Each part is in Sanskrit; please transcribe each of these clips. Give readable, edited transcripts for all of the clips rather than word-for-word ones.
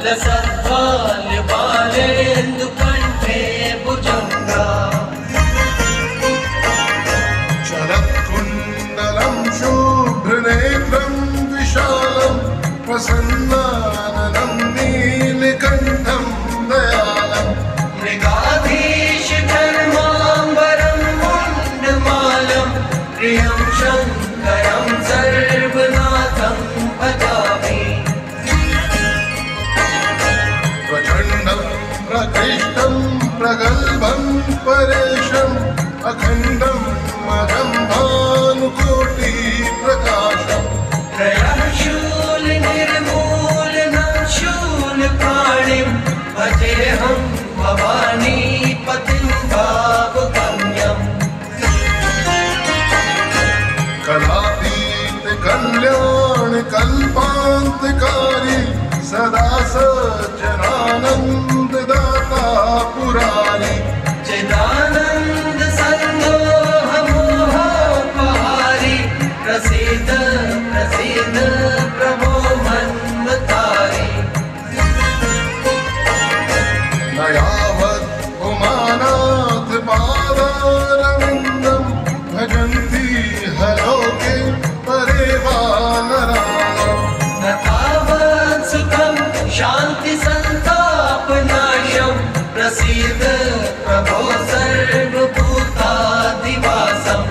लसद्वाल्यबालेन्दुकण्ठे भुजङ्गा शरत्कुण्डलं शुभ्रनेत्रं विशालं प्रसन्नाननं नीलकण्ठं दयालं मृगाधीशधर्माम्बरं मुण्डमालं प्रियं शङ्करं सर्वनाथं भजामि प्रचण्डं प्रकृष्टं प्रगल्भं परेशम् अखण्डं मदं भानुकोटिप्रकाशम् त्रयं शूलनिर्मूलनं शूलपाणिं भजेऽहं भवानीपतिं भावगम्यम् कलातीत कल्याण कल्पान्तकारी सदा सज्जनानन्ददाता पुरारी चिदानन्द संदोहमोहोपहारी प्रसीद प्रसीद प्रभो मन्मथारी न यावत् पुमानाथ पादारविन्दं भजन्ति हलोके परे वा नराः न तावत् सुखं शान्ति सन्तापनाशं प्रसीद प्रभो सर्वभूताधिवासम्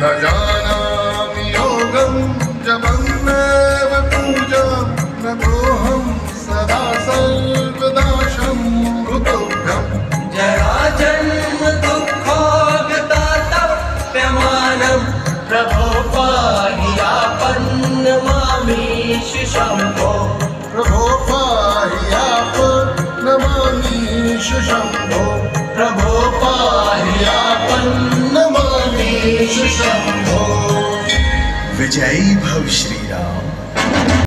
न जानामि योगं जपन्नेव पूजां न तोऽहं सदा सर्वदा शम्भुतोभ्यम् जराजन्म दुःखोऽगतातप्यमानं प्रभो पाहि आपन्नमामीश शम्भो प्रभो पाहि आपन्नमामीश शम्भो प्रभो पाहि आपन्नमामीश शम्भो विजयी भव श्री राम।